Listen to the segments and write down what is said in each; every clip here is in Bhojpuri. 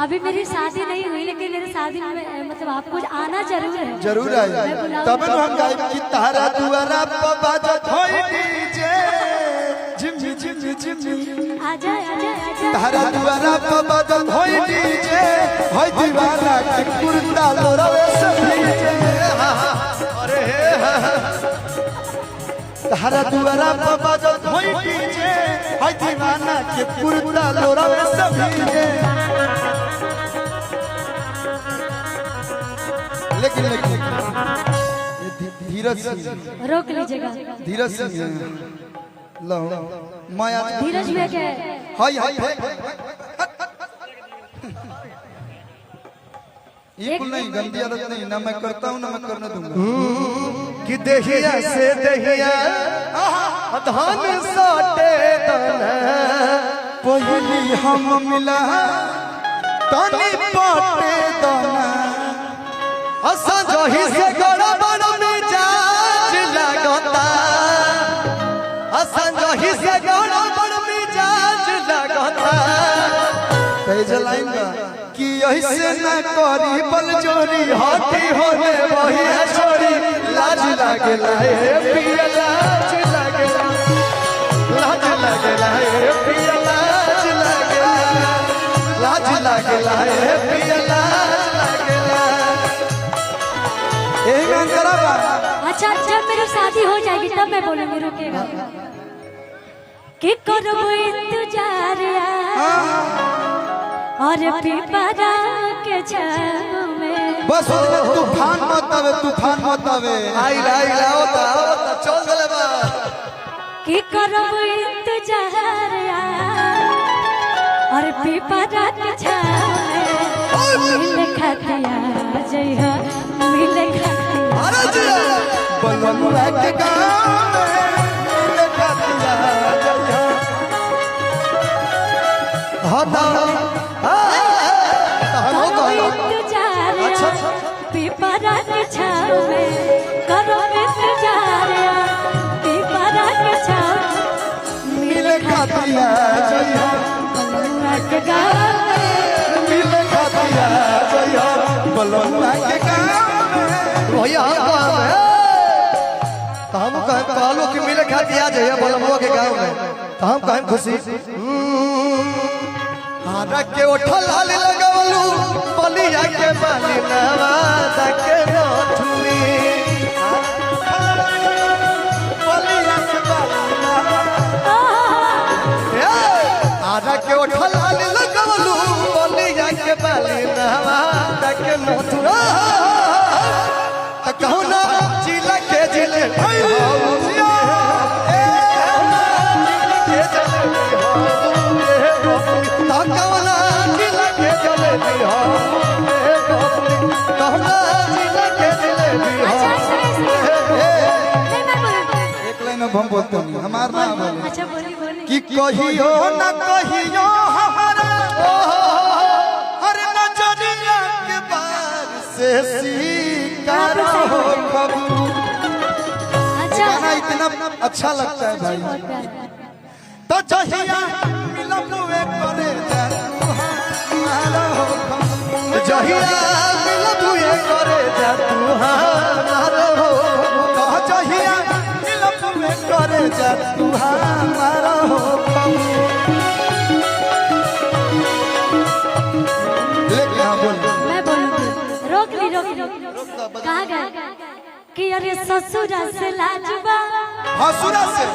अभी मेरी शादी नहीं हुई लेकिन मेरी शादी में मतलब आपको आना जरूर है। जरूर आए तब हम गाइब की तारा दुआरा पर बाजत होई डीजे झिमझिम झिमझिम झिमझिम आजा आजा आजा तारा दुआरा पर बाजत होई डीजे होई दीवाना के कुर्ता लोरवे से भीजे अरे तारा दुआरा पर बाजत होई डीजे होई दीवाना के कुर्ता लोरवे से भीजे लेकिन धीरज रोक लीजिएगा। धीरज लो माया धीरज में क्या हाय हाय ये कुल नहीं गंदी आदत नहीं ना मैं करता हूँ ना मैं करने दूंगा कि दहिया से दहिया धान साटे तना पहली हम मिला तानी पाटे तना असा जही से गड़बड़ मिजाज लगता असा जही से गड़बड़ मिजाज लगता तेज लाइन का कि ऐसे न करी बल जोरी हाथी होने वही छोरी लाज लागे लाए पिया लाज लागे लाज लागे लाए पिया लाज लागे लाज लागे लाए पिया लाज लागे यही मैं करा। अच्छा जब मेरी शादी हो जाएगी तब मैं बोलूंगी रुकेगा कि करो इंतजार और पिपरा के छाव में बस तूफान मत आवे आई होता चल गले बा कि करो इंतजार और पिपरा के छाव में मिल खतिया जइहा मिल खतिया अरे जी बलनुआ के गाँव में मिल खतिया जइहा हदा पिपरा के छाव में करो इंतजार पिपरा के छाव मिल खतिया जइहा बलनुआ के गाँव में मिल खतिया जइहा बलनुआ के गाँव में भैया हम कहें कहलो कि मिले खतिया जइहा बलनुआ के गाँव में तो हम कहें खुशी हारा के उठा लाल लगवलू बलिया के बाली नवादा के नथुनी बलिया के बाली नवादा हारा के उठा लाल लगवलू बलिया के बाली नवादा के नथुनी कहू ना जिला के जिले हम बोलते नहीं हमार ना बोले अच्छा बोली कि कहियो न कहियो हमारा हर नजरिया के बार से शिकार हो खबू अच्छा गाना इतना अच्छा लगता है भाई तो जहिया मिलब वे करे हमारा हो खबू जहिया मिलब वे करे जा तू हमारा हो जहिया करे जा तू हमारा हो लेकिन हाँ बोल मैं बोलूंगी रोक ली कहाँ गया कि अरे ससुरा से लाजबा भसुरा से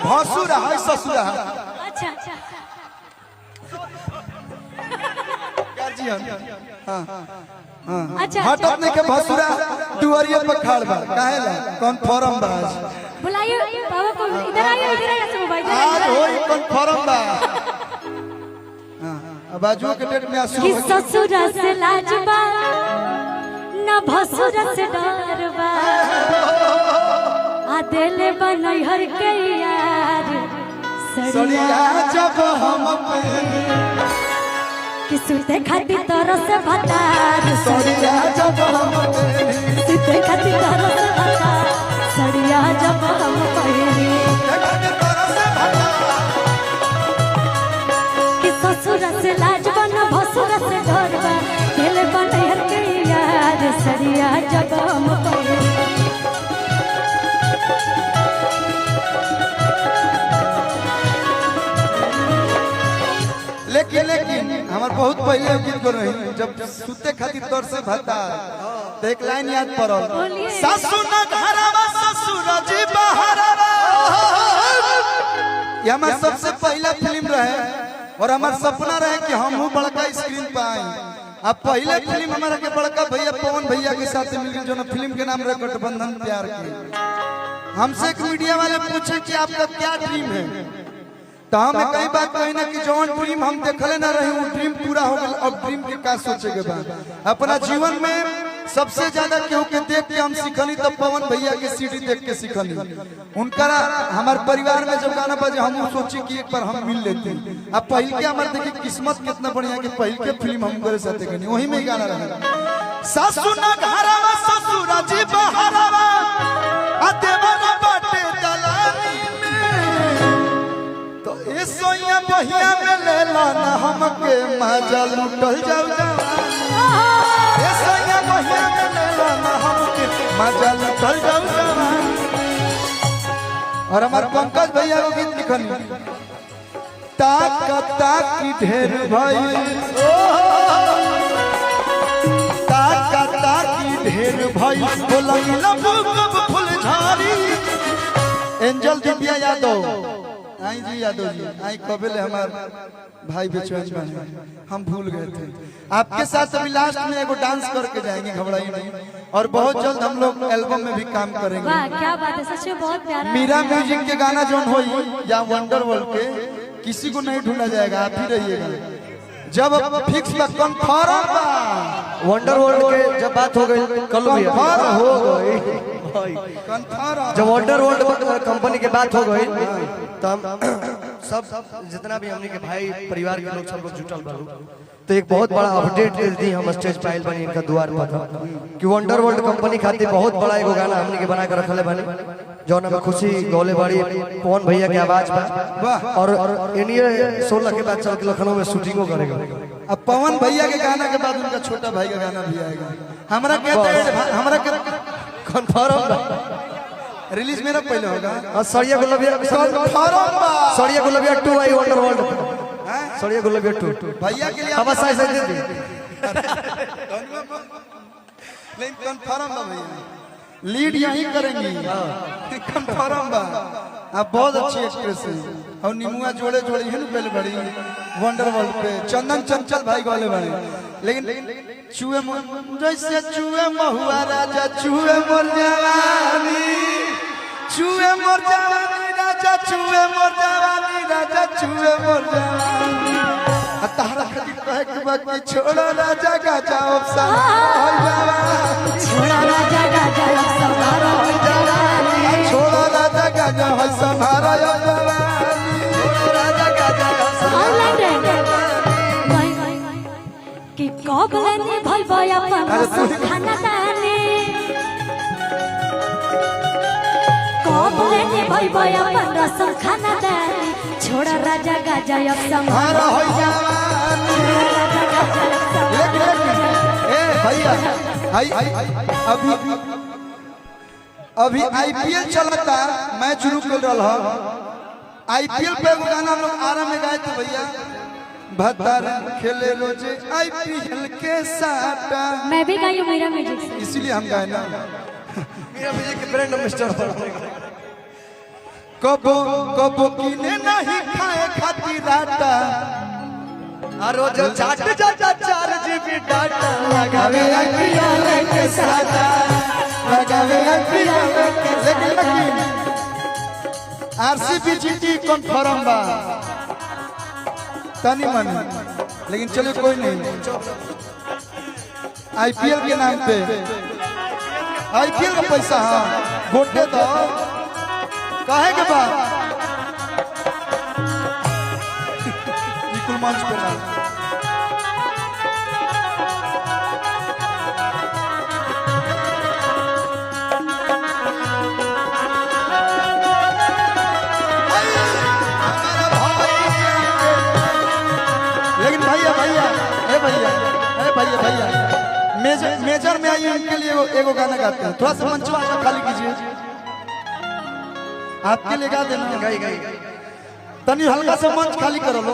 भसुरा है ससुरा है अच्छा अच्छा जी हाँ हाँ अच्छा हटत नहीं के भसुरा दुआरिये पर खाड़ बा काहे ला कन्फर्म बा बुलाइए बाबा को इधर आइए सब मोबाइल आज होई कन्फर्म बा अब आजू के डेट में आसू कि ससुरा से लाजबा ना भसुरा से डरबा आ दिल बनई हर के यार सड़िया जब हम पे कि सुते खाती तरस भतार सड़िया जब हम पे सुते खाती तरस भतार सड़िया जब हम पहली कि ससुर से लाज बन भसुर से डरबा दिल बनहर के यार सरिया जब हम पड़े लेकिन हमार बहुत पहले गीत कर रही जब सुते खातिर तौर से भाता तो एक लाइन याद पड़ल सासु न घरवा ससुर जी बहरवा। ये हमार सबसे पहला फिल्म रहे और हमार सपना रहे कि हम बड़का स्क्रीन पे आए। अब पहले फिल्म हमारा के बड़का भैया पवन भैया के साथ मिलकर जो ना फिल्म के नाम रहे गठबंधन प्यार के। हमसे एक मीडिया वाले पूछे कि आपका क्या ड्रीम है तो हमें कई बात कही ना कि जौन ड्रीम हम देखले ना रही वो ड्रीम पूरा हो गया। अब ड्रीम के का सोचे के बाद अपना जीवन में सबसे ज्यादा केहू के देख के हम सीखनी तब पवन भैया के सीडी देख के सीखनी। उनका हमारे परिवार में जब गाना बजे हम सोची कि एक बार हम मिल लेते हैं। अब पहल के हमारे देखिए किस्मत कितना बढ़िया कि पहल के फिल्म हम करे साथे गनी वही में गाना रहा सासु ना घरवा ससुर जी बहरवा आ देवरा बाटे दलानी तो ए सोया बहिया में ले लाना हमके मजा लुटल जाऊ जवानी ए सोया बहिया में ले लाना हमके मजा लुटल जाऊ जवानी। और हमारे पंकज भैया को गीत लिखन ताक ताक ढेर भाई ताक ताक ढेर भाई बोलंगी लबू कब फुलझारी। एंजल दिव्या यादव आई जी यादव जी आई कबेले हमारे भाई बेचैन में हम भूल गए थे। आपके साथ अभी लास्ट में एगो डांस करके जाएंगे घबराई नहीं और बहुत जल्द हम लोग एल्बम में भी काम करेंगे। वाह क्या बात है सच में बहुत प्यारा। मीरा म्यूजिक के गाना जो हो या वंडर वर्ल्ड के किसी को नहीं ढूंढा जाएगा आप ही रहिएगा जब फिक्स बा कंफर्म बा। वंडर वर्ल्ड के जब बात हो गई कल भी हो गई जब वंडर वर्ल्ड कंपनी की बात हो गई तो हम सब जितना भी हमने के भाई परिवार के लोग सब लोग जुटल बालू तो एक बहुत बड़ा अपडेट दी हम स्टेज पे आइल बनी इनका द्वार पर कि वंडर वर्ल्ड कंपनी खातिर बहुत बड़ा एगो गाना हमने के बना के रखले बनी जौन में खुशी गौले बाड़ी पवन भैया के आवाज बा और इन्हीं 16 के बाद चल के लखनऊ में शूटिंगो करेगा। अब पवन भैया के गाना के बाद उनका छोटा भाई का गाना भी आएगा। हमरा के कंफर्म रिलीज मेरा पहले होगा सड़िया गुलबिया 2 आई वंडर वर्ल्ड सड़िया गुलबिया 2 भैया के लिए अब ऐसे दे दी लेकिन कंफर्म बा भैया लीड यही करेंगी कंफर्म बा। आप बहुत अच्छी एक्ट्रेस है और निमुआ जोड़े जोड़े ही पहले बड़ी वंडर वर्ल्ड पे चंदन चंचल भाई गौले बड़े लेकिन चूहे जैसे चूहे महुआ राजा चूहे मोर जवानी चूहे मोर जवानी राजा चूहे मोर जवानी राजा चूहे मोर जवानी तारा खातिर कहे के बाकी छोड़ो राजा गाजा अफसा छोड़ा राजा गाजा सवारा हो जवानी छोड़ो राजा गाजा हो संभारा राजा गाजा ऑनलाइन रहेंगे कि कब लेने भल बया अपन खाना दाने कब लेने भल बया अपन रसम खाना दाने छोड़ा राजा गाजा अब संभारा हो जवानी। ए भैया अभी आईपीएल चलता मैच रुक रहा आईपीएल पे गाना हम लोग आराम में गाए थे भैया भतार खेले रोजे आईपीएल के साथ मैं भी गाई हूँ मेरा म्यूजिक से इसीलिए हम गाए ना मेरा म्यूजिक के ब्रांड मिस्टर कबो कबो किने नहीं खाए खातिर राता रोज चाट जाता 4 GB डाटा लगावे आईपीएल के साथ लगावे आईपीएल के लेकिन आरसीबी जीती कंफर्म बा तनी मन लेकिन चलो कोई नहीं आईपीएल के नाम पे आईपीएल का पैसा हाँ गोटे दो काहे के बाद मंच पे भैया मेजर में आइए, उनके लिए एगो गाना गाते हैं। थोड़ा सा मंच खाली कीजिए, आपके लिए गा देना। गई तनी हल्का सा मंच खाली करो लो।